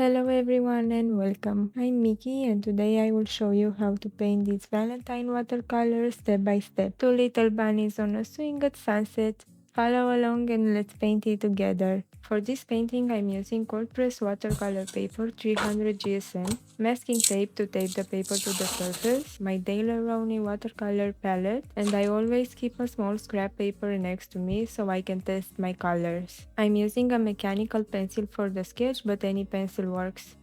Hello everyone and welcome. I'm Miki and today I will show you how to paint these Valentine watercolors step by step. Two little bunnies on a swing at sunset. Follow along and let's paint it together. For this painting I'm using cold press watercolor paper 300 GSM, masking tape to tape the paper to the surface, my Daler-Rowney watercolor palette, and I always keep a small scrap paper next to me so I can test my colors. I'm using a mechanical pencil for the sketch, but any pencil works.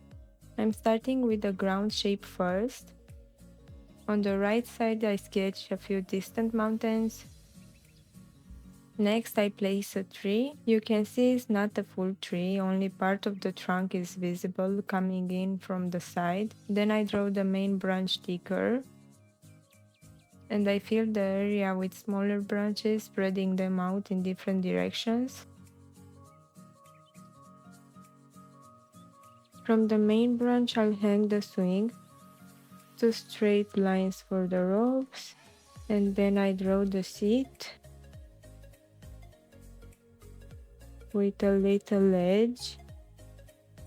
I'm starting with the ground shape first. On the right side I sketch a few distant mountains. Next I place a tree. You can see it's not a full tree, only part of the trunk is visible coming in from the side. Then I draw the main branch thicker. And I fill the area with smaller branches, spreading them out in different directions. From the main branch I'll hang the swing, two straight lines for the ropes, and then I draw the seat with a little edge.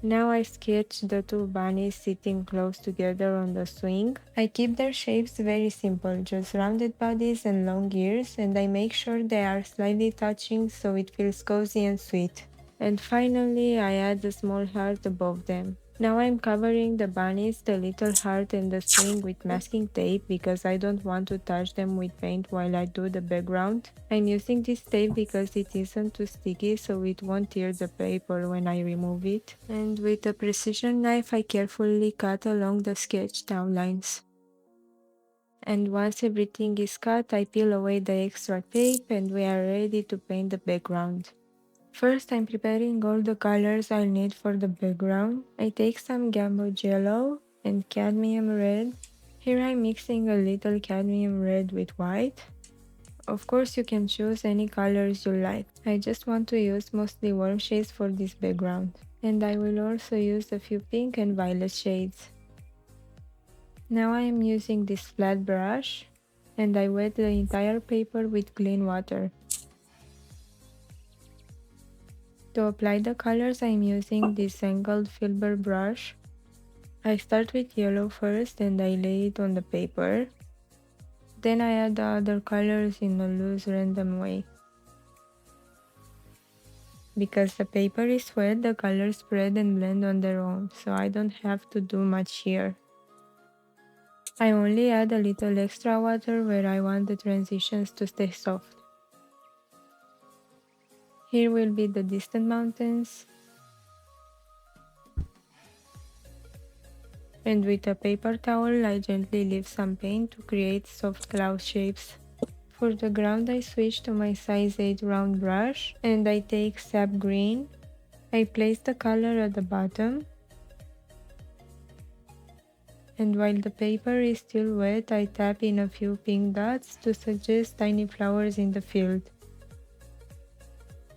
Now I sketch the two bunnies sitting close together on the swing. I keep their shapes very simple, just rounded bodies and long ears, and I make sure they are slightly touching so it feels cozy and sweet. And finally I add a small heart above them. Now I'm covering the bunnies, the little heart and the swing with masking tape because I don't want to touch them with paint while I do the background. I'm using this tape because it isn't too sticky so it won't tear the paper when I remove it. And with a precision knife I carefully cut along the sketched outlines. And once everything is cut, I peel away the extra tape and we are ready to paint the background. First, I'm preparing all the colors I'll need for the background. I take some gamboge yellow and cadmium red. Here I'm mixing a little cadmium red with white. Of course, you can choose any colors you like. I just want to use mostly warm shades for this background. And I will also use a few pink and violet shades. Now I am using this flat brush and I wet the entire paper with clean water. To apply the colors, I'm using this angled filbert brush. I start with yellow first and I lay it on the paper. Then I add the other colors in a loose random way. Because the paper is wet, the colors spread and blend on their own, so I don't have to do much here. I only add a little extra water where I want the transitions to stay soft. Here will be the distant mountains. And with a paper towel, I gently leave some paint to create soft cloud shapes. For the ground, I switch to my size 8 round brush and I take sap green. I place the color at the bottom. And while the paper is still wet, I tap in a few pink dots to suggest tiny flowers in the field.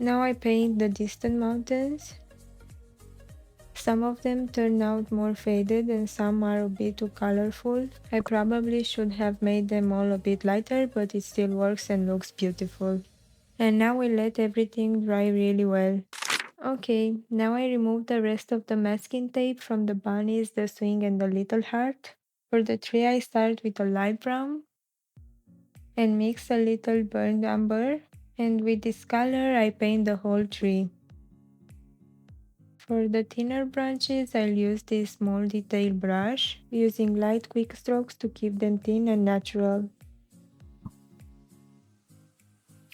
Now I paint the distant mountains. Some of them turn out more faded and some are a bit too colorful. I probably should have made them all a bit lighter, but it still works and looks beautiful. And now we let everything dry really well. Okay, now I remove the rest of the masking tape from the bunnies, the swing and the little heart. For the tree I start with a light brown and mix a little burnt umber, and with this color I paint the whole tree. For the thinner branches, I'll use this small detail brush, using light quick strokes to keep them thin and natural.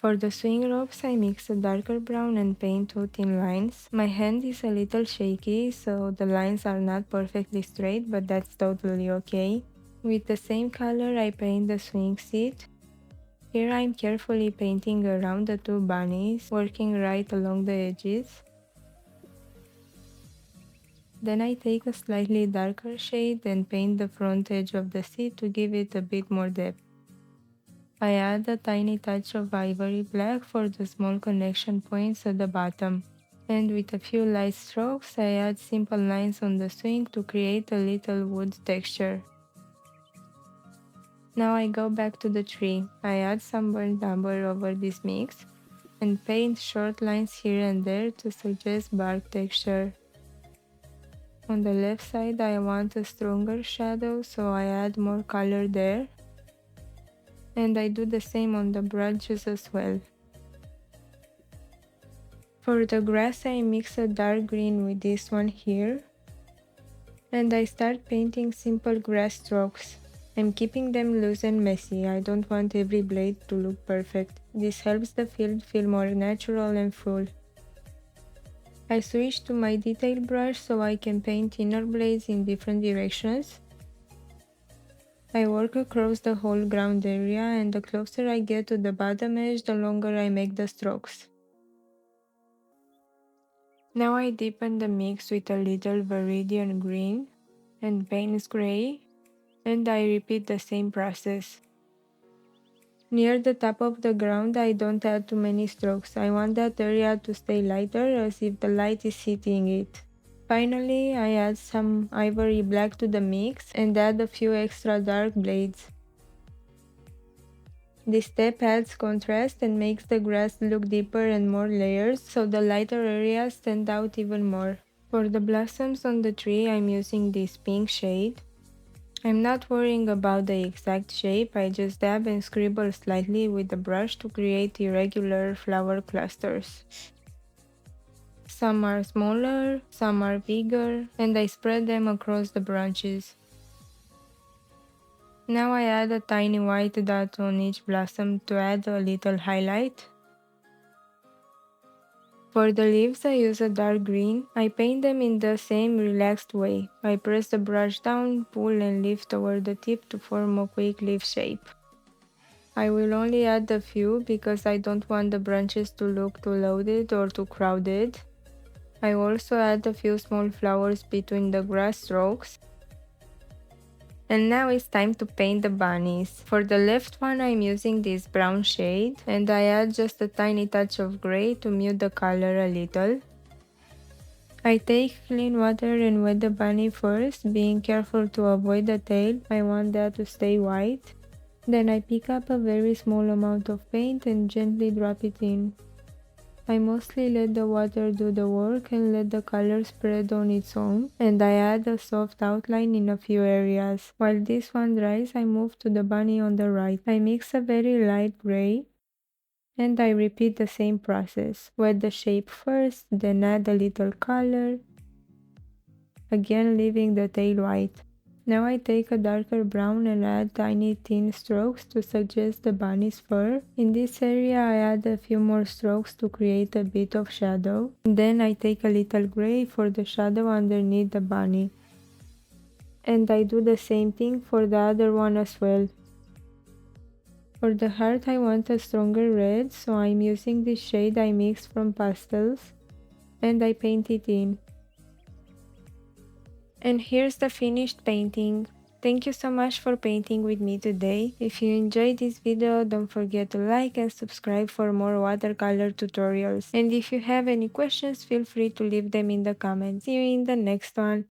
For the swing ropes, I mix a darker brown and paint two thin lines. My hand is a little shaky, so the lines are not perfectly straight, but that's totally okay. With the same color, I paint the swing seat. Here I'm carefully painting around the two bunnies, working right along the edges. Then I take a slightly darker shade and paint the front edge of the seat to give it a bit more depth. I add a tiny touch of ivory black for the small connection points at the bottom. And with a few light strokes, I add simple lines on the swing to create a little wood texture. Now I go back to the tree. I add some burnt umber over this mix and paint short lines here and there to suggest bark texture. On the left side I want a stronger shadow, so I add more color there. And I do the same on the branches as well. For the grass I mix a dark green with this one here. And I start painting simple grass strokes. I'm keeping them loose and messy. I don't want every blade to look perfect. This helps the field feel more natural and full. I switch to my detail brush so I can paint inner blades in different directions. I work across the whole ground area, and the closer I get to the bottom edge, the longer I make the strokes. Now I deepen the mix with a little Viridian green and Payne's gray, and I repeat the same process. Near the top of the ground I don't add too many strokes. I want that area to stay lighter, as if the light is hitting it. Finally, I add some ivory black to the mix and add a few extra dark blades. This step adds contrast and makes the grass look deeper and more layers, so the lighter areas stand out even more. For the blossoms on the tree, I'm using this pink shade. I'm not worrying about the exact shape, I just dab and scribble slightly with the brush to create irregular flower clusters. Some are smaller, some are bigger, and I spread them across the branches. Now I add a tiny white dot on each blossom to add a little highlight. For the leaves I use a dark green. I paint them in the same relaxed way. I press the brush down, pull and lift over the tip to form a quick leaf shape. I will only add a few because I don't want the branches to look too loaded or too crowded. I also add a few small flowers between the grass strokes. And now it's time to paint the bunnies. For the left one I'm using this brown shade, and I add just a tiny touch of grey to mute the color a little. I take clean water and wet the bunny first, being careful to avoid the tail. I want that to stay white. Then I pick up a very small amount of paint and gently drop it in. I mostly let the water do the work and let the color spread on its own, and I add a soft outline in a few areas. While this one dries, I move to the bunny on the right. I mix a very light gray, and I repeat the same process. Wet the shape first, then add a little color, again leaving the tail white. Now I take a darker brown and add tiny thin strokes to suggest the bunny's fur. In this area I add a few more strokes to create a bit of shadow. Then I take a little gray for the shadow underneath the bunny. And I do the same thing for the other one as well. For the heart I want a stronger red, so I'm using this shade I mixed from pastels, and I paint it in. And here's the finished painting. Thank you so much for painting with me today. If you enjoyed this video, don't forget to like and subscribe for more watercolor tutorials. And if you have any questions, feel free to leave them in the comments. See you in the next one.